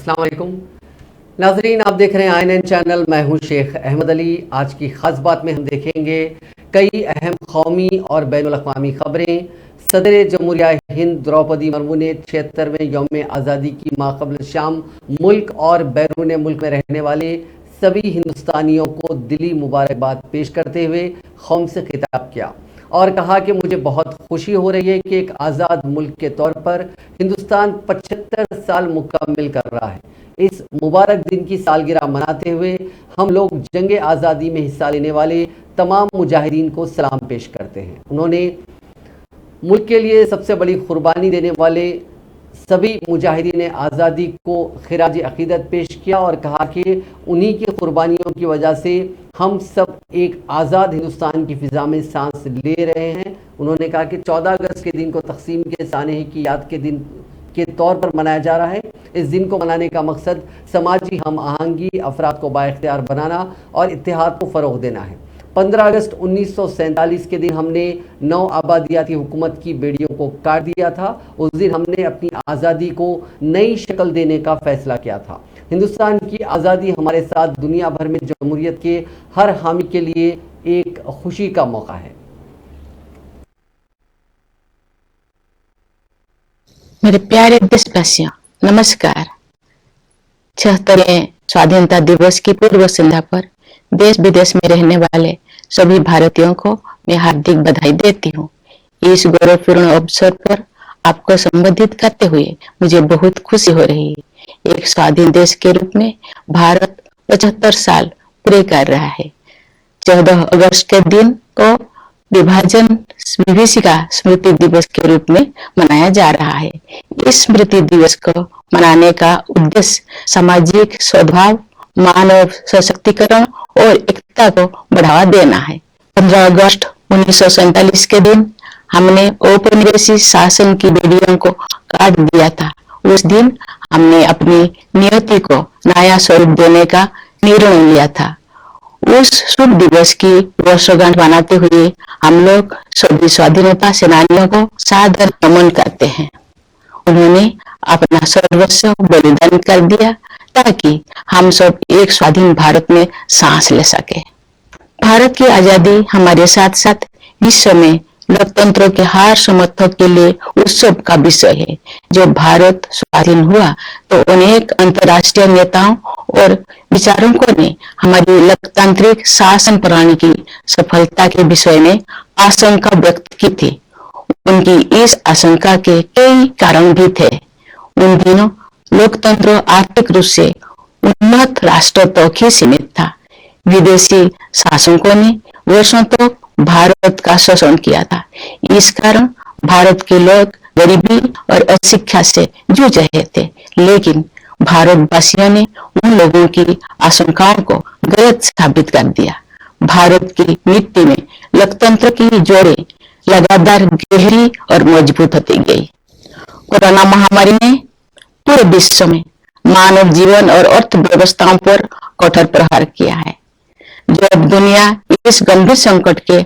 अस्सलाम वालेकुम नाजरीन, आप देख रहे हैं INN चैनल। मैं हूं शेख अहमद अली। आज की ख़ास बात में हम देखेंगे कई अहम कौमी और बैनुल अक़वामी ख़बरें। सदर जमहूरिया हिंद द्रौपदी मुर्मू ने 76वें यौम आज़ादी की माक़बल शाम मुल्क और बैरून मुल्क में रहने वाले सभी हिंदुस्तानियों को दिली मुबारकबाद पेश करते हुए कौम से खिताब किया और कहा कि मुझे बहुत खुशी हो रही है कि एक आज़ाद मुल्क के तौर पर हिंदुस्तान 75 साल मुकम्मल कर रहा है। इस मुबारक दिन की सालगिरह मनाते हुए हम लोग जंग आज़ादी में हिस्सा लेने वाले तमाम मुजाहिदीन को सलाम पेश करते हैं। उन्होंने मुल्क के लिए सबसे बड़ी कुर्बानी देने वाले सभी मुजाहिदीन आज़ादी को खिराज अक़ीदत पेश किया और कहा कि उन्हीं की कुर्बानियों की वजह से हम सब एक आज़ाद हिंदुस्तान की फ़िज़ा में सांस ले रहे हैं। उन्होंने कहा कि 14 अगस्त के दिन को तक़सीम के सानहे की याद के दिन के तौर पर मनाया जा रहा है। इस दिन को मनाने का मकसद समाजी हम आहंगी, अफराद को बाइख्तियार बनाना और इत्तेहाद को फ़रोग़ देना है। 15 अगस्त 1947 के दिन हमने 9 आबादियाती हुकूमत की बेड़ियों को काट दिया था। उस दिन हमने अपनी आज़ादी को नई शक्ल देने का फ़ैसला किया था। हिंदुस्तान की आज़ादी हमारे साथ दुनिया भर में जमहूरियत के हर हामी के लिए एक खुशी का मौका है। मेरे प्यारे देशवासियों, नमस्कार। 76वें स्वाधीनता दिवस की पूर्व संध्या पर देश विदेश में रहने वाले सभी भारतीयों को मैं हार्दिक बधाई देती हूँ। इस गौरवपूर्ण अवसर पर आपको संबोधित करते हुए मुझे बहुत खुशी हो रही है। एक स्वाधीन देश के रूप में भारत 75 साल पूरे कर रहा है। 14 अगस्त के दिन को विभाजन विभीषिका स्मृति दिवस के रूप में मनाया जा रहा है। इस स्मृति दिवस को मनाने का उद्देश्य सामाजिक सद्भाव, मानव सशक्तिकरण और एकता को बढ़ावा देना है। 15 अगस्त 1947 के दिन हमने औपनिवेशिक शासन की बेड़ियों को काट दिया था। उस दिन हमने अपनी नियति को नया स्वरूप देने का निर्णय लिया था। उस शुभ दिवस की वर्षगांठ मनाते हुए हम लोग सभी स्वाधीनता सेनानियों को सादर नमन करते हैं। उन्होंने अपना सर्वस्व बलिदान कर दिया ताकि हम सब एक स्वाधीन भारत में सांस ले सके। भारत की आजादी हमारे साथ साथ विश्व में लोकतंत्र के हर समर्थक के लिए उत्सव का विषय है। जब भारत स्वाधीन हुआ तो अनेक अंतर्राष्ट्रीय नेताओं और विचारकों ने हमारी लोकतांत्रिक शासन प्रणाली की सफलता के विषय में आशंका व्यक्त की थी। उनकी इस आशंका के कई कारण भी थे। उन दिनों लोकतंत्र आर्थिक रूप से उन्नत राष्ट्र तक ही सीमित था। विदेशी शासकों ने वर्षों तक भारत का शोषण किया था। इस कारण भारत के लोग गरीबी और अशिक्षा से जूझ रहे थे। लेकिन भारतवासियों ने उन लोगों की आशंकाओं को गलत साबित कर दिया। भारत की मिट्टी में लोकतंत्र की जड़ें लगातार गहरी और मजबूत होती गई। कोरोना महामारी ने पूरे विश्व में मानव जीवन और अर्थव्यवस्थाओं पर कठोर प्रहार किया है। जब दुनिया इस गंभीर संकट के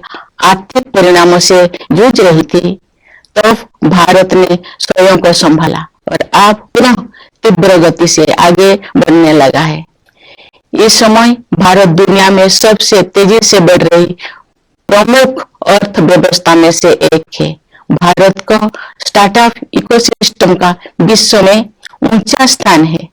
आर्थिक परिणामों से जूझ रही थी, तब भारत ने स्वयं को संभाला और अब पुनः तीव्र गति से आगे बढ़ने लगा है। इस समय भारत दुनिया में सबसे तेजी से बढ़ रही प्रमुख अर्थव्यवस्था में से एक है। भारत का स्टार्टअप इकोसिस्टम का विश्व में ऊंचा स्थान है।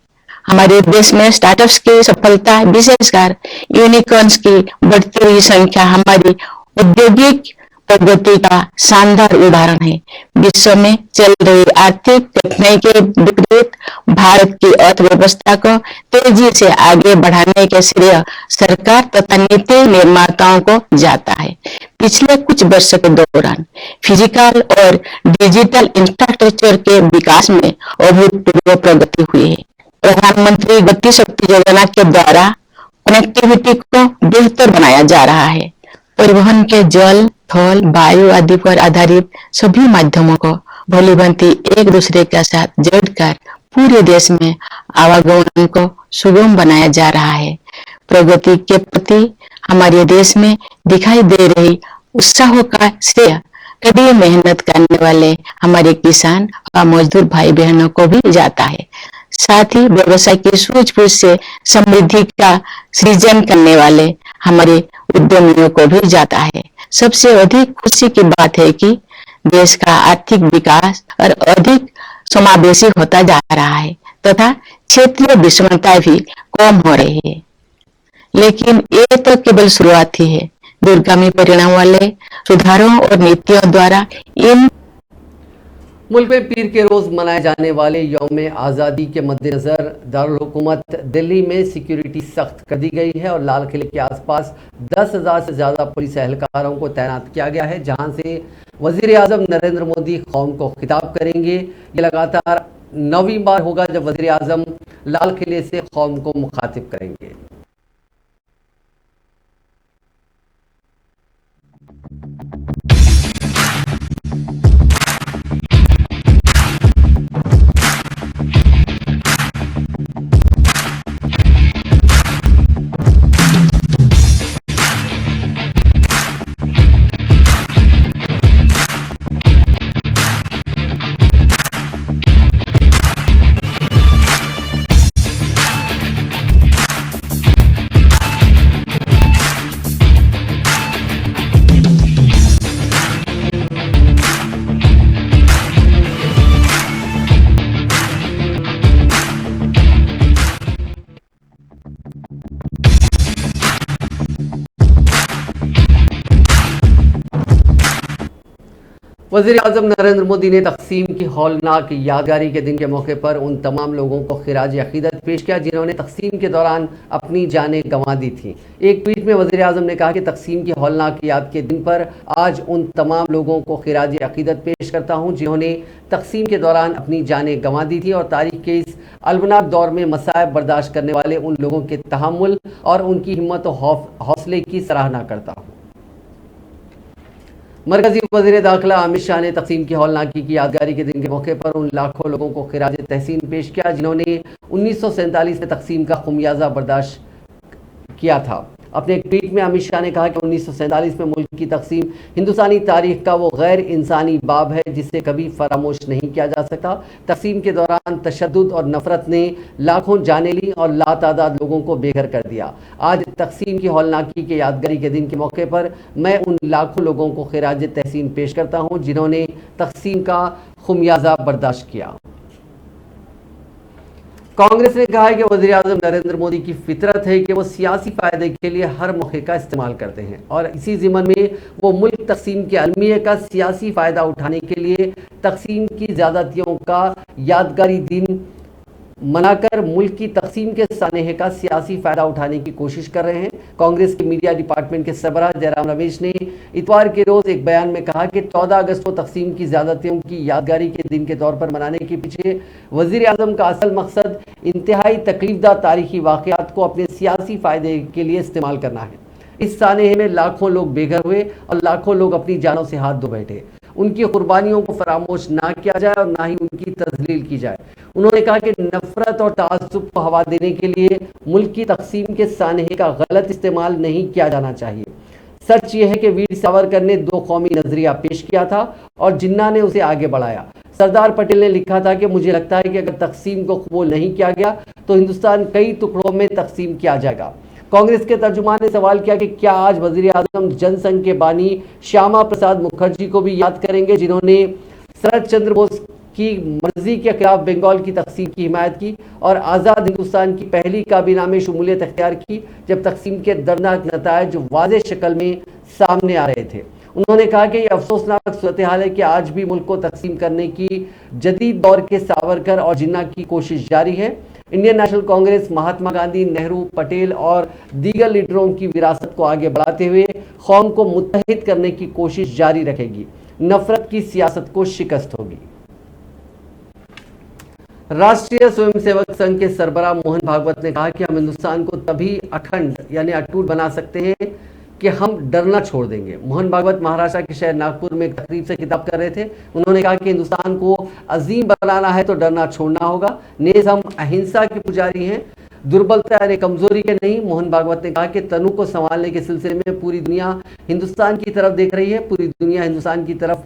हमारे देश में स्टार्टअप्स की सफलता, विशेषकर यूनिकॉर्न्स की बढ़ती हुई संख्या हमारी औद्योगिक प्रगति का शानदार उदाहरण है। विश्व में चल रही आर्थिक कठिनाई के विपरीत भारत की अर्थव्यवस्था को तेजी से आगे बढ़ाने के श्रेय सरकार तथा नीति निर्माताओं को जाता है। पिछले कुछ वर्षों के दौरान फिजिकल और डिजिटल इंफ्रास्ट्रक्चर के विकास में अभूतपूर्व प्रगति हुई है। प्रधानमंत्री गति शक्ति योजना के द्वारा कनेक्टिविटी को बेहतर बनाया जा रहा है। परिवहन के जल, थल, वायु आदि पर आधारित सभी माध्यमों को भलीभांति एक दूसरे के साथ जोड़कर पूरे देश में आवागमन को सुगम बनाया जा रहा है। प्रगति के प्रति हमारे देश में दिखाई दे रही उत्साह का श्रेय कड़ी मेहनत करने वाले हमारे किसान और मजदूर भाई बहनों को भी जाता है। साथ ही व्यवसाय की सूझबूझ से समृद्धि का सृजन करने वाले हमारे उद्यमियों को भी जाता है। सबसे अधिक खुशी की बात है कि देश का आर्थिक विकास और अधिक समावेशी होता जा रहा है तथा क्षेत्रीय विषमता भी कम हो रही है। लेकिन ये तो केवल शुरुआत ही है। दूरगामी परिणाम वाले सुधारों और नीतियों द्वारा इन मुल्क में पीर के रोज़ मनाए जाने वाले यौम आज़ादी के मद्देनज़र दारुल हुकूमत दिल्ली में सिक्योरिटी सख्त कर दी गई है और लाल किले के आसपास 10,000 से ज़्यादा पुलिस एहलकारों को तैनात किया गया है, जहां से वज़ीर आज़म नरेंद्र मोदी कौम को खिताब करेंगे। ये लगातार 9वीं बार होगा जब वज़ीर आज़म लाल किले से कौम को मुखातिब करेंगे। वज़ीर आज़म नरेंद्र मोदी ने तकसीम की हौलनाक यादगारी के दिन के मौके पर उन तमाम लोगों को खिराज अकीदत पेश किया जिन्होंने तकसीम के दौरान अपनी जानें गंवा दी थी। एक ट्वीट में वज़ीर आज़म ने कहा कि तकसीम की हौलनाक याद के दिन पर आज उन तमाम लोगों को खिराज अकीदत पेश करता हूँ जिन्होंने तकसीम के दौरान अपनी जानें गंवा दी थी और तारीख के इस अलबनाक दौर में मसाइब बर्दाश्त करने वाले उन लोगों के तहम्मुल और उनकी हिम्मत और हौसले की सराहना करता हूँ। मरकजी वज़ीर दाखिला अमित शाह ने तकसीम की हौलनाकी की यादगारी के दिन के मौके पर उन लाखों लोगों को खिराज तहसीन पेश किया जिन्होंने 1947 में तकसीम का खुमियाजा बर्दाश्त किया था। अपने एक ट्वीट में अमित शाह ने कहा कि 1947 में मुल्क की तकसीम हिंदुस्तानी तारीख का वो गैर इंसानी बाब है जिसे कभी फरामोश नहीं किया जा सकता। तकसीम के दौरान तशद्दुद और नफरत ने लाखों जानें ली और लातादाद लोगों को बेघर कर दिया। आज तकसीम की हौलनाकी के यादगारी के दिन के मौके पर मैं उन लाखों लोगों को खिराज तहसीन पेश करता हूँ जिन्होंने तकसीम का खुमियाजा बर्दाश्त किया। कांग्रेस ने कहा है कि वज़ीर आज़म नरेंद्र मोदी की फितरत है कि वो सियासी फ़ायदे के लिए हर मौके का इस्तेमाल करते हैं और इसी ज़िम्मन में वो मुल्क तकसीम के अलमिया का सियासी फ़ायदा उठाने के लिए तकसीम की ज़्यादतियों का यादगारी दिन मनाकर मुल्क की तकसीम के सानहे का सियासी फ़ायदा उठाने की कोशिश कर रहे हैं। कांग्रेस के मीडिया डिपार्टमेंट के सरबराह जयराम रमेश ने इतवार के रोज़ एक बयान में कहा कि 14 अगस्त को तकसीम की ज़्यादतियों की यादगारी के दिन के तौर पर मनाने के पीछे वज़ीर आज़म का असल मकसद इंतहाई तकलीफदा तारीखी वाक़यात को अपने सियासी फ़ायदे के लिए इस्तेमाल करना है। इस सानहे में लाखों लोग बेघर हुए और लाखों लोग अपनी जानों से हाथ धो बैठे। उनकी कुर्बानियों को फरामोश ना किया जाए और ना ही उनकी तज़लील की जाए। उन्होंने कहा कि नफरत और तासुब को हवा देने के लिए मुल्क की तकसीम के सानहे का गलत इस्तेमाल नहीं किया जाना चाहिए। सच ये है कि वीर सावरकर ने दो कौमी नजरिया पेश किया था और जिन्ना ने उसे आगे बढ़ाया। सरदार पटेल ने लिखा था कि मुझे लगता है कि अगर तकसीम को कबूल नहीं किया गया तो हिंदुस्तान कई टुकड़ों में तकसीम किया जाएगा। कांग्रेस के तर्जुमान ने सवाल किया कि क्या आज वज़ीर आज़म जनसंघ के बानी श्यामा प्रसाद मुखर्जी को भी याद करेंगे जिन्होंने शरद चंद्र बोस की मर्जी के खिलाफ बंगाल की तकसीम की हिमायत की और आज़ाद हिंदुस्तान की पहली काबीना में शमूलियत अख्तियार की जब तकसीम के दर्दनाक नतायज वाज़ेह शक्ल में सामने आ रहे थे। उन्होंने कहा कि यह अफसोसनाक सूरत हाल है कि आज भी मुल्क को तकसीम करने की जदीद दौर के सावरकर और जिन्ना की कोशिश जारी है। इंडियन नेशनल कांग्रेस महात्मा गांधी, नेहरू, पटेल और दीगर लीडरों की विरासत को आगे बढ़ाते हुए कौम को मुत्तहिद करने की कोशिश जारी रखेगी। नफरत की सियासत को शिकस्त होगी। राष्ट्रीय स्वयंसेवक संघ के सरबराह मोहन भागवत ने कहा कि हम हिंदुस्तान को तभी अखंड यानी अटूट बना सकते हैं कि हम डरना छोड़ देंगे। मोहन भागवत महाराष्ट्र के शहर नागपुर में एक तकरीब से खिताब कर रहे थे। उन्होंने कहा कि हिंदुस्तान को अजीम बनाना है तो डरना छोड़ना होगा। नेज हम अहिंसा के पुजारी हैं, दुर्बलता यानी कमजोरी के नहीं। मोहन भागवत ने कहा कि तनु को संभालने के सिलसिले में पूरी दुनिया हिंदुस्तान की तरफ देख रही है। पूरी दुनिया हिंदुस्तान की तरफ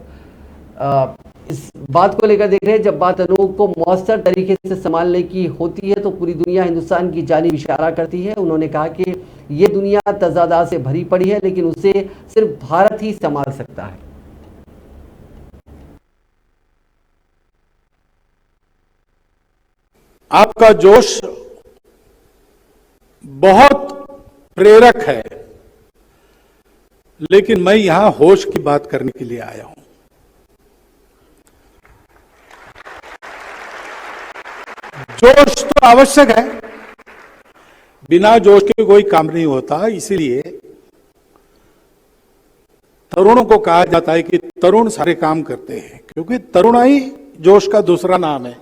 इस बात को लेकर देख रहे हैं, जब बात अनूप को मौसर तरीके से संभालने की होती है तो पूरी दुनिया हिंदुस्तान की जानिब इशारा करती है। उन्होंने कहा कि ये दुनिया तजादात से भरी पड़ी है, लेकिन उसे सिर्फ भारत ही संभाल सकता है। आपका जोश बहुत प्रेरक है, लेकिन मैं यहां होश की बात करने के लिए आया हूं। जोश तो आवश्यक है, बिना जोश के कोई काम नहीं होता। इसीलिए तरुणों को कहा जाता है कि तरुण सारे काम करते हैं, क्योंकि तरुणाई जोश का दूसरा नाम है।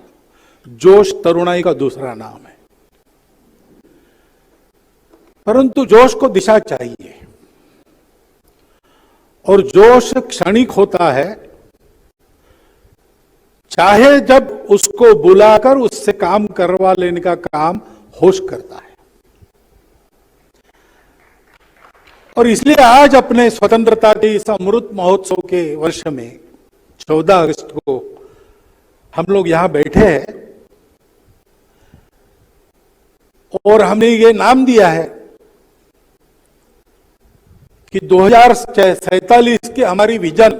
जोश तरुणाई का दूसरा नाम है। परंतु जोश को दिशा चाहिए, और जोश क्षणिक होता है, चाहे जब उसको बुलाकर उससे काम करवा लेने का काम होश करता है। और इसलिए आज अपने स्वतंत्रता के इस अमृत महोत्सव के वर्ष में 14 अगस्त को हम लोग यहां बैठे हैं और हमने ये नाम दिया है कि 2047 की हमारी विजन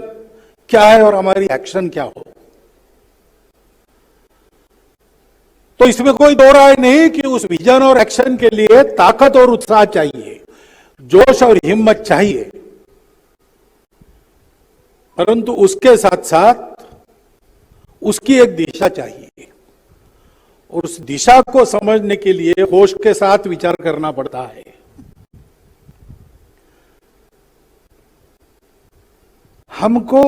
क्या है और हमारी एक्शन क्या हो। तो इसमें कोई दो राय नहीं कि उस विजन और एक्शन के लिए ताकत और उत्साह चाहिए, जोश और हिम्मत चाहिए, परंतु उसके साथ साथ उसकी एक दिशा चाहिए, और उस दिशा को समझने के लिए होश के साथ विचार करना पड़ता है। हमको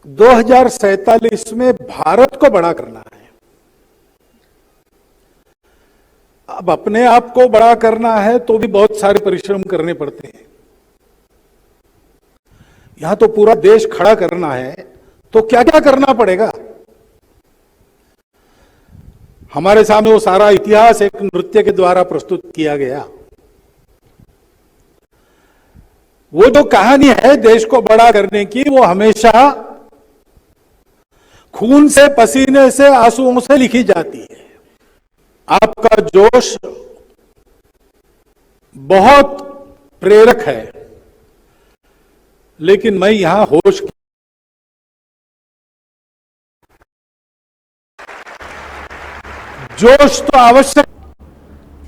2047 में भारत को बड़ा करना है। अब अपने आप को बड़ा करना है तो भी बहुत सारे परिश्रम करने पड़ते हैं। यहां तो पूरा देश खड़ा करना है, तो क्या क्या करना पड़ेगा। हमारे सामने वो सारा इतिहास एक नृत्य के द्वारा प्रस्तुत किया गया। वो जो कहानी है देश को बड़ा करने की, वो हमेशा खून से, पसीने से, आंसुओं से लिखी जाती है। आपका जोश बहुत प्रेरक है, लेकिन मैं यहां होश जोश तो आवश्यक।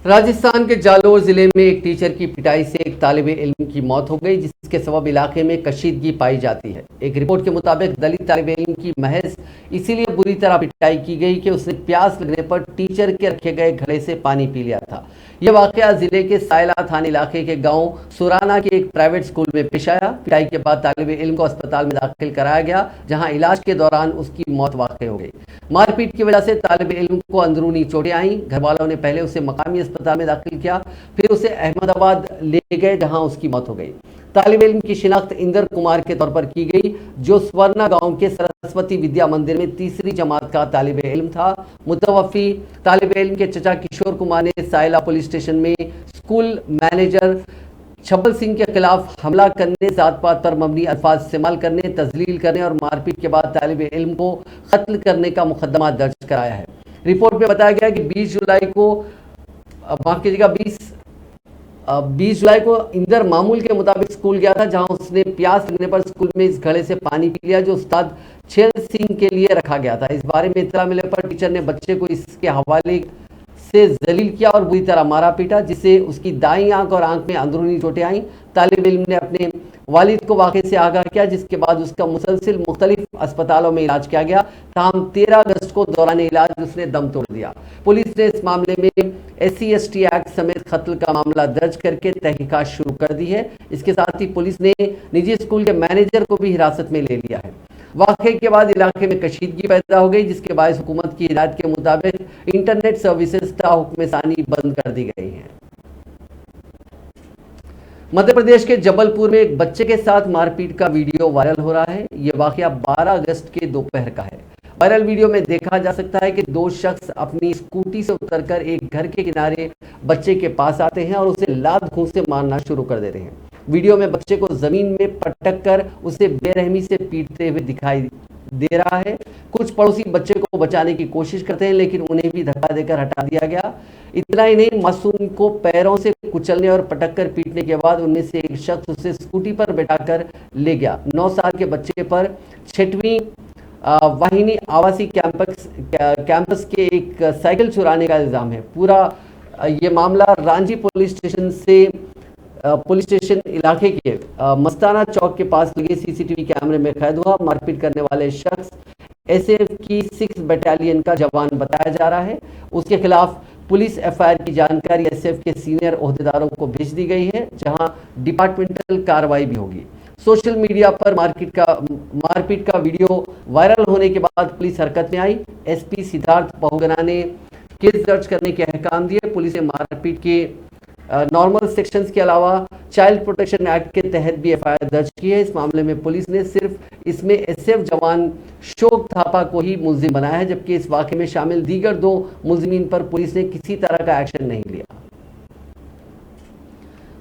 राजस्थान के जालोर जिले में एक टीचर की पिटाई से एक तालिबे इल्म की मौत हो गई, जिसके सबब इलाके में कशीदगी पाई जाती है। एक रिपोर्ट के मुताबिक दलित तालिबे इल्म की महज इसीलिए बुरी तरह पिटाई की गई कि उसने प्यास लगने पर टीचर के रखे गए घड़े से पानी पी लिया था। यह वाकया जिले के सायला थाना इलाके के गांव सुराना के एक प्राइवेट स्कूल में पेश आया। पिटाई के बाद तालिबे इल्म को अस्पताल में दाखिल कराया गया, जहां इलाज के दौरान उसकी मौत वाक़ई हो गई। मारपीट की वजह से तालिबे इल्म को अंदरूनी चोटें आईं। घर वालों ने पहले उसे मकामी अस्पताल में दाखिल किया, फिर उसे अहमदाबाद ले गए, जहां उसकी मौत हो गई। तालिबे इल्म की शिनाख्त इंदर कुमार के तौर पर की गई, जो स्वर्णा गांव के सरस्वती विद्या मंदिर में तीसरी जमात का तालिबे इल्म था। मुतवफ़ी तालिबे इल्म के चचा किशोर कुमार ने सायला पुलिस स्टेशन में स्कूल मैनेजर छब्बल सिंह के खिलाफ हमला करने, जात पात पर मबनी अल्फाज इस्तेमाल करने, तजलील करने और मारपीट के बाद तालिबे इल्म को कत्ल करने का मुकदमा दर्ज कराया है। रिपोर्ट में बताया गया कि 20 जुलाई को माफ कीजिएगा 20 जुलाई को इंदर मामूल के मुताबिक स्कूल गया था, जहां उसने प्यास लगने पर स्कूल में इस घड़े से पानी पी लिया, जो उस्ताद छेल सिंह के लिए रखा गया था। इस बारे में इत्तला मिलने पर टीचर ने बच्चे को इसके हवाले से जलील किया और बुरी तरह मारा पीटा, जिससे उसकी दाईं आंख और आंख में अंदरूनी चोटें आईं। तालिब इल्म ने अपने वालिद को वाक़े से आगाह किया, जिसके बाद उसका मुसलसिल मुख्तलिफ अस्पतालों में इलाज किया गया। ताहम 13 अगस्त को दौरान इलाज उसने दम तोड़ दिया। पुलिस ने इस मामले में SC/ST एक्ट समेत कत्ल का मामला दर्ज करके तहकीकात शुरू कर दी है। इसके साथ ही पुलिस ने निजी स्कूल के मैनेजर को भी हिरासत में ले लिया है। वाक़े के बाद इलाके में कशीदगी पैदा हो गई, जिसके बायस हुकूमत की हिदायत के मुताबिक इंटरनेट सर्विसेज ता हुक्म सानी बंद कर दी गई है। मध्य प्रदेश के जबलपुर में एक बच्चे के साथ मारपीट का वीडियो वायरल हो रहा है। यह वाकया 12 अगस्त के दोपहर का है। वायरल वीडियो में देखा जा सकता है कि दो शख्स अपनी स्कूटी से उतरकर एक घर के किनारे बच्चे के पास आते हैं और उसे लात घूंस से मारना शुरू कर देते हैं। वीडियो में बच्चे को जमीन में पटक कर उसे बेरहमी से पीटते हुए दिखाई दे रहा है। कुछ पड़ोसी बच्चे को बचाने की कोशिश करते हैं लेकिन उन्हें भी धक्का देकर हटा दिया गया। इतना ही नहीं, मासूम को पैरों से कुचलने और पटककर पीटने के बाद उनमें से एक शख्स उसे स्कूटी पर बैठाकर ले गया। 9 साल के बच्चे पर 6वीं वाहिनी आवासीय कैंपस के एक साइकिल चुराने का इल्जाम है। पूरा ये मामला रांची पुलिस स्टेशन इलाके के मस्ताना चौक के पास लगे सीसीटीवी कैमरे में कैद हुआ। मारपीट करने वाले शख्स एसएफ की 6 बटालियन का जवान बताया जा रहा है। उसके खिलाफ पुलिस एफआईआर की जानकारी एसएफ के सीनियर ओहदेदारों को भेज दी गई है, जहां डिपार्टमेंटल कार्रवाई भी होगी। सोशल मीडिया पर मारपीट का वीडियो वायरल होने के बाद पुलिस हरकत में आई। एसपी सिद्धार्थ बहुगुणा ने केस दर्ज करने के अहकाम दिए। पुलिस ने मारपीट के नॉर्मल सेक्शंस के अलावा चाइल्ड प्रोटेक्शन एक्ट के तहत भी एफआईआर दर्ज की है। इस मामले में पुलिस ने सिर्फ इसमें एसएफ जवान शोक थापा को ही मुलजिम बनाया है, जबकि इस वाकये में शामिल दीगर 2 मुलजिमीन पर पुलिस ने किसी तरह का एक्शन नहीं लिया।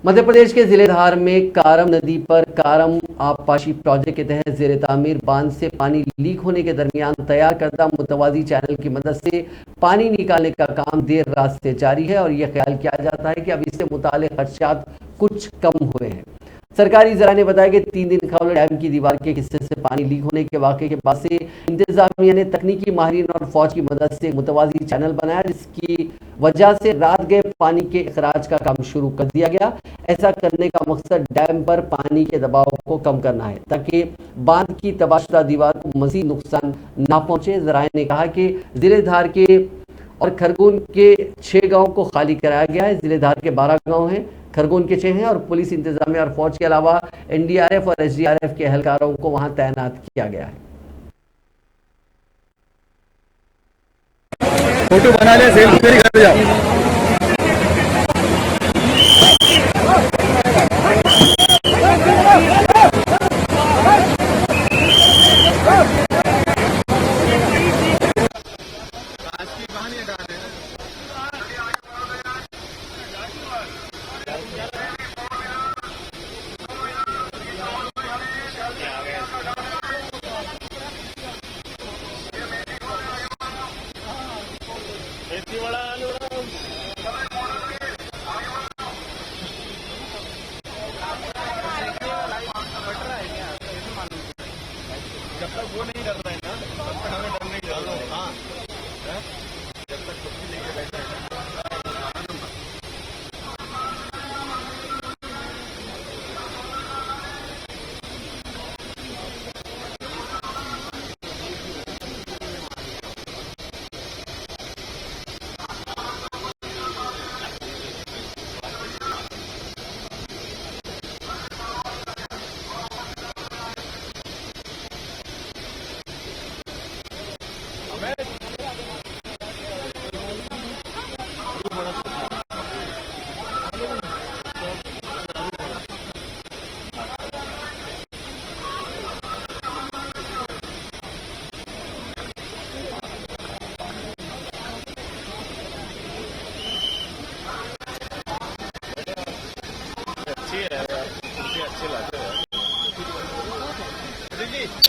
मध्य प्रदेश के जिले धार में कारम नदी पर कारम आबपाशी प्रोजेक्ट के तहत जेर तामीर बांध से पानी लीक होने के दरमियान तैयार करदा मुतवाजी चैनल की मदद से पानी निकालने का काम देर रात से जारी है और यह ख्याल किया जाता है कि अब इससे मुताल्लिक़ खदशात कुछ कम हुए हैं। सरकारी जरा ने बताया कि 3 दिन कबल डैम की दीवार के हिस्से से पानी लीक होने के वाक़े के बाद से इंतजामिया ने तकनीकी माहिरीन और फौज की मदद से मुतवाजी चैनल बनाया, जिसकी वजह से रात गए पानी के अखराज का काम शुरू कर दिया गया। ऐसा करने का मकसद डैम पर पानी के दबाव को कम करना है ताकि बांध की तबाशुदा दीवार को मजीद नुकसान ना पहुंचे। जराए ने कहा कि जिले धार के और खरगोन के 6 गाँव को खाली कराया गया है। जिले धार के 12 गाँव हैं, खरगोन के 6 हैं और पुलिस इंतजामिया और फौज के अलावा एनडीआरएफ और एसडीआरएफ के एहलकारों को वहां तैनात किया गया है। फोटो बना ले, सेल्फी कर जाओ।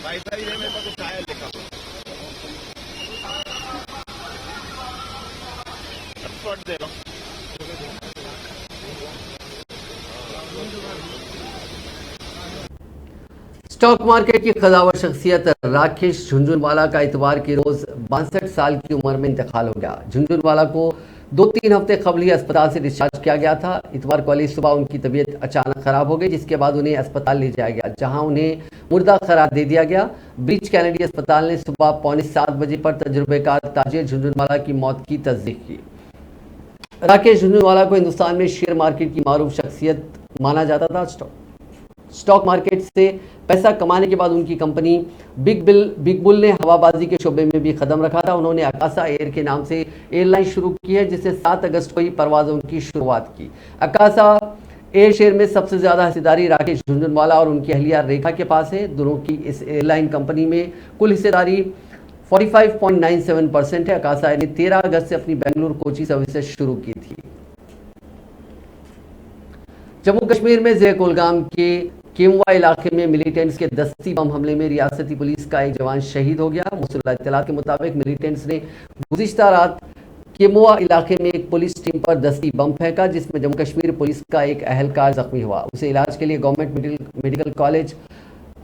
वाईफाई है मेरे पास, कुछ आया लिखा स्पॉट दे रहा हूँ। स्टॉक मार्केट की खजावर शख्सियत राकेश झुंझुनवाला का इतवार के रोज 62 साल की उम्र में इंतकाल हो गया। झुंझुनवाला को 2-3 हफ्ते कबल ही अस्पताल से डिस्चार्ज किया गया था। इतवार को अली सुबह उनकी तबीयत अचानक खराब हो गई, जिसके बाद उन्हें अस्पताल ले जाया गया, जहां उन्हें मुर्दा करार दे दिया गया। ब्रीच कैनेडी अस्पताल ने सुबह 6:45 बजे पर तजुर्बेकार ताजिर झुंझुनवाला की मौत की तस्दीक की। राकेश झुंझुनवाला को हिंदुस्तान में शेयर मार्केट की मारूफ शख्सियत माना जाता था। स्टॉक मार्केट से पैसा कमाने के बाद उनकी कंपनी बिग बुल ने हवाबाजी के शोबे में भी कदम रखा था। उन्होंने अकासा एयर के नाम से एयरलाइन शुरू की है, जिससे 7 अगस्त को ही परवाजों की शुरुआत की। अकासा एयर शेयर में सबसे ज्यादा हिस्सेदारी राकेश झुंझुनवाला और उनकी अहलिया रेखा के पास है। दोनों की इस एयरलाइन कंपनी में कुल हिस्सेदारी 45.97% है। अकासा एयर ने 13 अगस्त से अपनी बेंगलुरु कोची सर्विसेज शुरू की थी। जम्मू कश्मीर में जिले कुलगाम के केमवा इलाके में मिलिटेंट्स के दस्ती बम हमले में रियासती पुलिस का एक जवान शहीद हो गया। मुसल्लह इत्तलात के मुताबिक मिलिटेंट्स ने गुज़िश्ता रात केमवा इलाके में एक पुलिस टीम पर दस्ती बम फेंका, जिसमें जम्मू कश्मीर पुलिस का एक अहलकार जख्मी हुआ। उसे इलाज के लिए गवर्नमेंट मेडिकल कॉलेज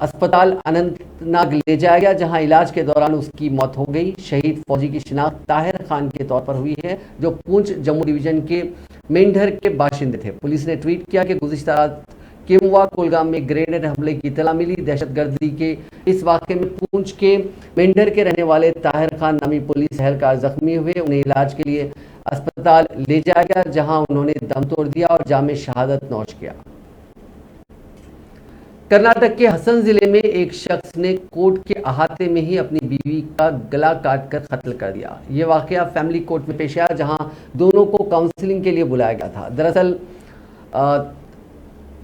अस्पताल अनंतनाग ले जाया गया, जहां इलाज के दौरान उसकी मौत हो गई। शहीद फौजी की शिनाख्त ताहिर खान के तौर पर हुई है, जो पूंछ जम्मू डिवीजन के मेंढर के बाशिंदे थे। पुलिस ने ट्वीट किया कि गुज़िश्ता रात केमवा कुलगाम में ग्रेनेड हमले की इत्तला मिली। दहशतगर्दी के इस वाक़े में पूंछ के मेंढर के रहने वाले ताहिर खान नामी पुलिस एहलकार जख्मी हुए। उन्हें इलाज के लिए अस्पताल ले जाया गया, जहां उन्होंने दम तोड़ दिया और जाम शहादत नौश किया। कर्नाटक के हसन जिले में एक शख्स ने कोर्ट के अहाते में ही अपनी बीवी का गला काटकर कत्ल कर दिया। ये वाकया फैमिली कोर्ट में पेश आया, जहां दोनों को काउंसलिंग के लिए बुलाया गया था। दरअसल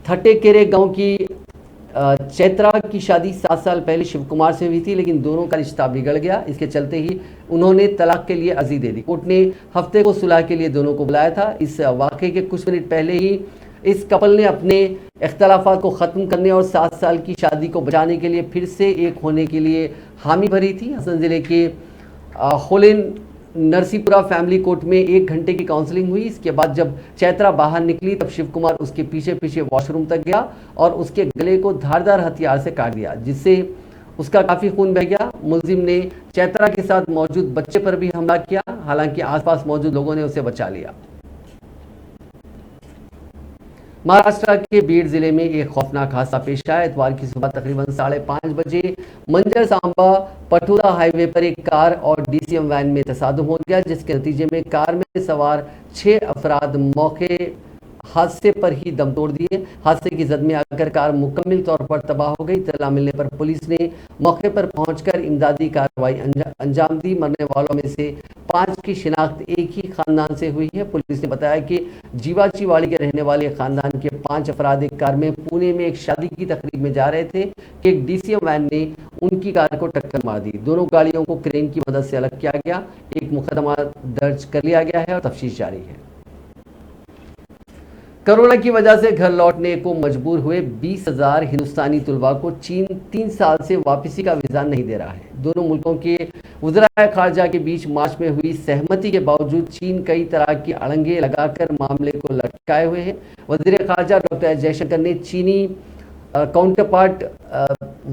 थटेकेरे गांव की चैत्रा की शादी 7 साल पहले शिव कुमार से हुई थी, लेकिन दोनों का रिश्ता बिगड़ गया। इसके चलते ही उन्होंने तलाक के लिए अर्जी दे दी। कोर्ट ने हफ्ते को सुलह के लिए दोनों को बुलाया था। इस वाकये के कुछ मिनट पहले ही इस कपल ने अपने इख्तलाफात को ख़त्म करने और 7 साल की शादी को बचाने के लिए फिर से एक होने के लिए हामी भरी थी। हसन जिले के होलेन नरसीपुरा फैमिली कोर्ट में 1 घंटे की काउंसलिंग हुई। इसके बाद जब चैत्रा बाहर निकली, तब शिव कुमार उसके पीछे पीछे वॉशरूम तक गया और उसके गले को धारदार हथियार से काट दिया, जिससे उसका काफ़ी खून बह गया। मुलजिम ने चैत्रा के साथ मौजूद बच्चे पर भी हमला किया, हालांकि आसपास मौजूद लोगों ने उसे बचा लिया। महाराष्ट्र के बीड जिले में एक खौफनाक हादसा पेश आया। इतवार की सुबह तकरीबन 5:30 बजे मंजर सांबा पटोरा हाईवे पर एक कार और डीसीएम वैन में तसादुम हो गया, जिसके नतीजे में कार में सवार 6 अफराद मौके हादसे पर ही दम तोड़ दिए। हादसे की जद में आकर कार मुकम्मल तौर पर तबाह हो गई। इत्तला मिलने पर पुलिस ने मौके पर पहुंचकर इमदादी कार्रवाई अंजाम दी। मरने वालों में से 5 की शिनाख्त एक ही खानदान से हुई है। पुलिस ने बताया कि जीवाचीवाड़ी के रहने वाले खानदान के 5 अफराद एक कार में पुणे में एक शादी की तकरीब में जा रहे थे कि एक डीसीएम वैन ने उनकी कार को टक्कर मार दी। दोनों गाड़ियों को क्रेन की मदद से अलग किया गया। एक मुकदमा दर्ज कर लिया गया है और तफ्तीश जारी है। कोरोना की वजह से घर लौटने को मजबूर हुए 20,000 हिंदुस्तानी तुलबा को चीन 3 साल से वापसी का वीज़ा नहीं दे रहा है। दोनों मुल्कों के वज़राए खारजा के बीच मार्च में हुई सहमति के बावजूद चीन कई तरह की अड़ंगे लगाकर मामले को लटकाए हुए हैं। वज़ीर खारजा डॉक्टर जयशंकर ने चीनी काउंटरपार्ट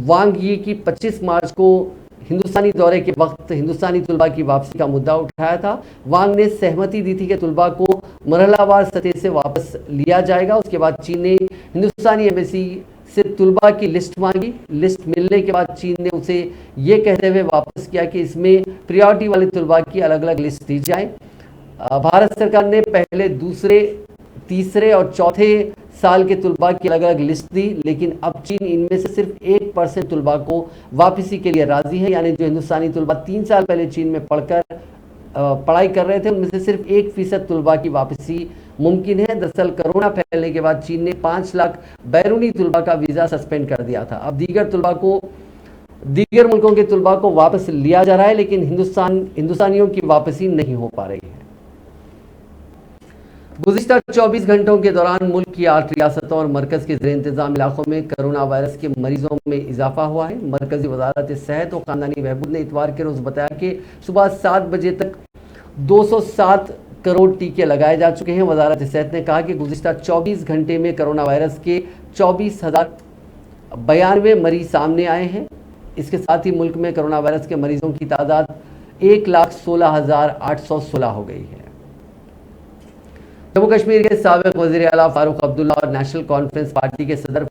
वांग यी की 25 मार्च को हिंदुस्तानी दौरे के वक्त हिंदुस्तानी तुलबा की वापसी का मुद्दा उठाया था। वांग ने सहमति दी थी कि तुलबा को मरहलावार सतह से वापस लिया जाएगा। उसके बाद चीन ने हिंदुस्तानी एम्बेसी से तुलबा की लिस्ट मांगी। लिस्ट मिलने के बाद चीन ने उसे ये कहते हुए वापस किया कि इसमें प्रायोरिटी वाले तुलबा की अलग अलग लिस्ट दी जाए। भारत सरकार ने पहले, दूसरे, तीसरे और चौथे साल के तुलबा की अलग अलग लिस्ट दी, लेकिन अब चीन इनमें से सिर्फ 1% तुलबा को वापसी के लिए राजी है। यानी जो हिंदुस्तानी तुलबा 3 साल पहले चीन में पढ़ाई कर रहे थे, उनमें से सिर्फ 1% तुलबा की वापसी मुमकिन है। दरअसल कोरोना फैलने के बाद चीन ने 5 लाख बैरूनी तुलबा का वीज़ा सस्पेंड कर दिया था। अब दीगर मुल्कों के तुलबा को वापस लिया जा रहा है, लेकिन हिंदुस्तानियों की वापसी नहीं हो पा रही है। गुज़िश्ता 24 घंटों के दौरान मुल्क की 8 रियासतों और मरकज़ के ज़ेर इंतज़ाम इलाकों में कोरोना वायरस के मरीजों में इजाफा हुआ है। मरकज़ी वज़ारत सेहत और ख़ानदानी बहबूद ने इतवार के रोज़ बताया कि सुबह 7 बजे तक 207 करोड़ टीके लगाए जा चुके हैं। वज़ारत सेहत ने कहा कि गुज़िश्ता 24 घंटे में कोरोना वायरस के 24,092 मरीज सामने आए हैं। इसके साथ ही मुल्क में कोरोना वायरस के मरीजों की तादाद 1,16,816 हो गई है। जम्मू कश्मीर के साबिक़ वज़ीर आला फारूक अब्दुल्ला और नेशनल कॉन्फ्रेंस पार्टी के सदर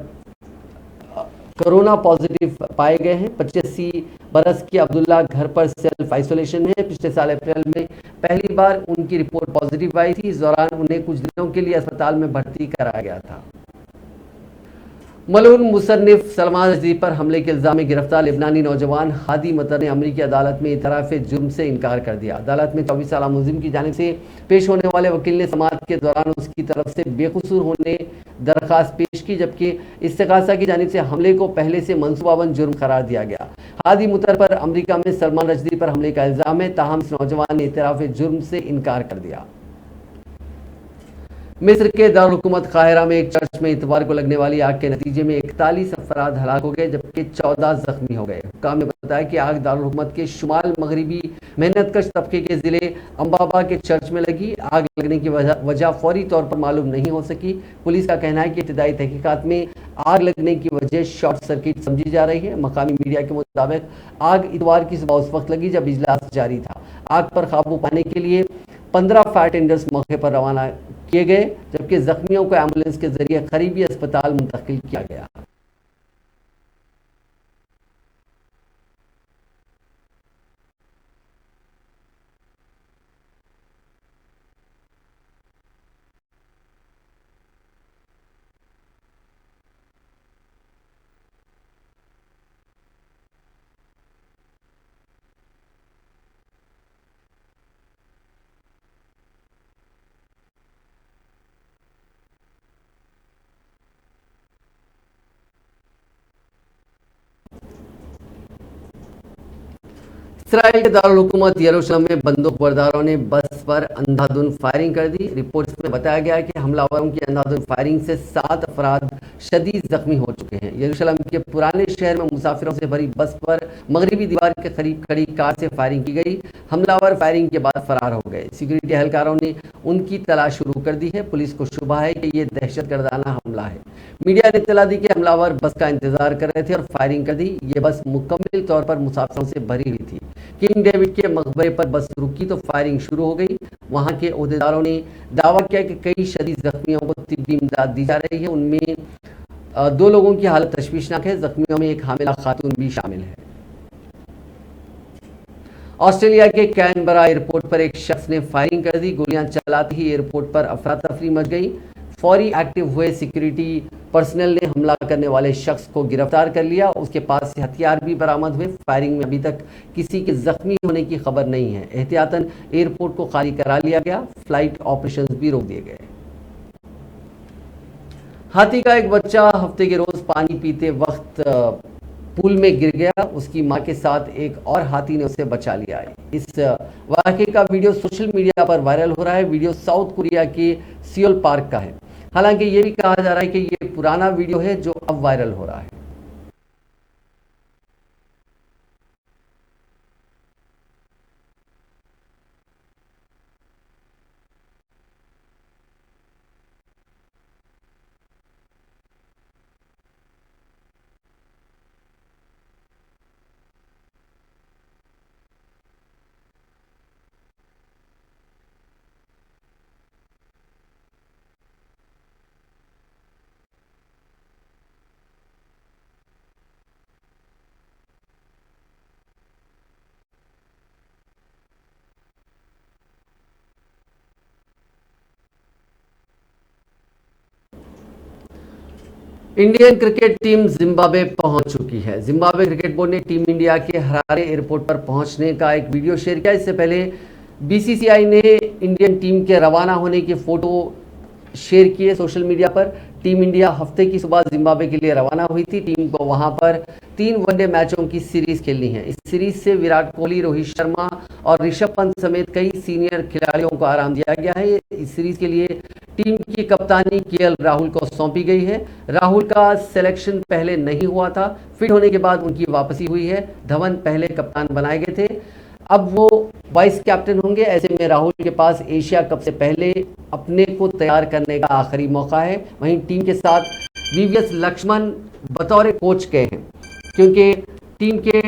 कोरोना पॉजिटिव पाए गए हैं। 85 बरस के अब्दुल्ला घर पर सेल्फ आइसोलेशन में है। पिछले साल अप्रैल में पहली बार उनकी रिपोर्ट पॉजिटिव आई थी। इस दौरान उन्हें कुछ दिनों के लिए अस्पताल में भर्ती कराया गया था। मलून मुसन्निफ सलमान रश्दी पर हमले के इल्ज़ाम में गिरफ्तार लिबनानी नौजवान हादी मतर ने अमरीकी अदालत में इतराफ़े जुर्म से इनकार कर दिया। अदालत में 24 साल मुलजिम की जानिब से पेश होने वाले वकील ने समाअत के दौरान उसकी तरफ से बेकसूर होने दरख्वास्त पेश की, जबकि इस्तिग़ासा की जानिब से हमले को पहले से मनसूबाबंद जुर्म करार दिया गया। हादी मुतर पर अमरीका में सलमान रश्दी पर हमले का इल्ज़ाम है, ताहम इस नौजवान ने इतराफ़े जुर्म से इनकार कर दिया। मिस्र के दारुल हुकूमत काहिरा में एक चर्च में इतवार को लगने वाली आग के नतीजे में 41 अफराद हलाक हो गए जबकि 14 जख्मी हो गए। हुक्काम ने बताया कि आग दारुल हुकूमत के शुमाल मगरबी मेहनतकश तबके के जिले अम्बाबा के चर्च में लगी। आग लगने की वजह फौरी तौर पर मालूम नहीं हो सकी। पुलिस का कहना है कि इब्तदाई तहकीकात में आग लगने की वजह शॉर्ट सर्किट समझी जा रही है। मकामी मीडिया के मुताबिक आग इतवार की सुबह उस वक्त लगी जब इजलास जारी था। आग पर काबू पाने के लिए 15 फायर टेंडर्स मौके पर रवाना किए गए जबकि जख्मियों को एम्बुलेंस के जरिए करीबी अस्पताल मुंतकिल किया गया। इसराइल के दारुल हुकूमत यरूशलेम में बंदूकबरदारों ने बस पर अंधाधुंध फायरिंग कर दी। रिपोर्ट्स में बताया गया है कि हमलावरों की अंधाधुंध फायरिंग से 7 अफराद शदीद जख्मी हो चुके हैं। यरूशलेम के पुराने शहर में मुसाफिरों से भरी बस पर मगरबी दीवार के करीब खड़ी कार से फायरिंग की गई। हमलावर फायरिंग के बाद फरार हो गए। सिक्योरिटी एहलकारों ने उनकी तलाश शुरू कर दी है। पुलिस को शुबा है कि ये दहशतगर्दाना हमला है। मीडिया ने इत्तला दी कि हमलावर बस का इंतजार कर रहे थे और फायरिंग कर दी। ये बस मुकम्मल तौर पर मुसाफिरों से भरी हुई थी। किंग डेविड के मकबरे पर बस रुकी तो फायरिंग शुरू हो गई। वहां के ओहदेदारों ने दावा किया कि कई शदीद जख्मियों को तिब्बी इमदाद दी जा रही है। उनमें 2 लोगों की हालत तशवीशनाक है। जख्मियों में एक हामिला खातून भी शामिल है। ऑस्ट्रेलिया के कैनबरा एयरपोर्ट पर एक शख्स ने फायरिंग कर दी। गोलियां चलाते ही एयरपोर्ट पर अफरा तफरी मच गई। फौरी एक्टिव हुए सिक्योरिटी पर्सनल ने हमला करने वाले शख्स को गिरफ्तार कर लिया। उसके पास से हथियार भी बरामद हुए। फायरिंग में अभी तक किसी के जख्मी होने की खबर नहीं है। एहतियातन एयरपोर्ट को खाली करा लिया गया। फ्लाइट ऑपरेशंस भी रोक दिए गए। हाथी का एक बच्चा हफ्ते के रोज पानी पीते वक्त पूल में गिर गया। उसकी मां के साथ एक और हाथी ने उसे बचा लिया। इस वाकये का वीडियो सोशल मीडिया पर वायरल हो रहा है। वीडियो साउथ कोरिया के सियोल पार्क का है। हालांकि ये भी कहा जा रहा है कि ये पुराना वीडियो है जो अब वायरल हो रहा है। इंडियन क्रिकेट टीम जिम्बाब्वे पहुंच चुकी है। जिम्बाब्वे क्रिकेट बोर्ड ने टीम इंडिया के हरारे एयरपोर्ट पर पहुंचने का एक वीडियो शेयर किया। इससे पहले बीसीसीआई ने इंडियन टीम के रवाना होने की फोटो शेयर किए सोशल मीडिया पर। टीम इंडिया हफ्ते की सुबह जिम्बाब्वे के लिए रवाना हुई थी। टीम को वहां पर 3 वनडे मैचों की सीरीज खेलनी है। इस सीरीज से विराट कोहली, रोहित शर्मा और ऋषभ पंत समेत कई सीनियर खिलाड़ियों को आराम दिया गया है। इस सीरीज के लिए टीम की कप्तानी केएल राहुल को सौंपी गई है। राहुल का सिलेक्शन पहले नहीं हुआ था। फिट होने के बाद उनकी वापसी हुई है। धवन पहले कप्तान बनाए गए थे, अब वो वाइस कैप्टन होंगे। ऐसे में राहुल के पास एशिया कप से पहले अपने को तैयार करने का आखिरी मौका है। वहीं टीम के साथ वीवीएस लक्ष्मण बतौर कोच गए हैं क्योंकि टीम के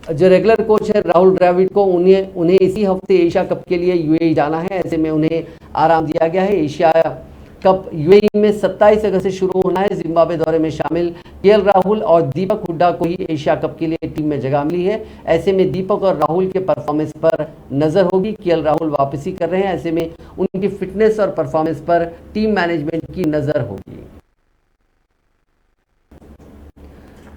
जो रेगुलर कोच है राहुल द्रविड़ को उन्हें इसी हफ्ते एशिया कप के लिए यूएई जाना है। ऐसे में उन्हें आराम दिया गया है। एशिया कप यूएई में 27 अगस्त से शुरू होना है। जिम्बाब्वे दौरे में शामिल केएल राहुल और दीपक हुड्डा को ही एशिया कप के लिए टीम में जगह मिली है। ऐसे में दीपक और राहुल के परफॉर्मेंस पर नजर होगी। केएल राहुल वापसी कर रहे हैं, ऐसे में उनकी फिटनेस और परफॉर्मेंस पर टीम मैनेजमेंट की नजर होगी।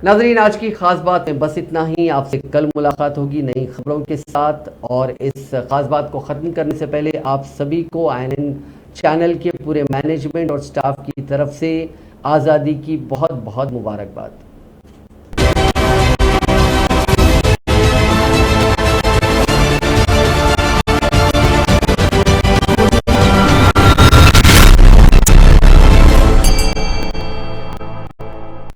नाजरीन, आज की खास बात में बस इतना ही। आपसे कल मुलाकात होगी नई खबरों के साथ। और इस खास बात को ख़त्म करने से पहले आप सभी को INN चैनल के पूरे मैनेजमेंट और स्टाफ की तरफ से आज़ादी की बहुत बहुत मुबारकबाद।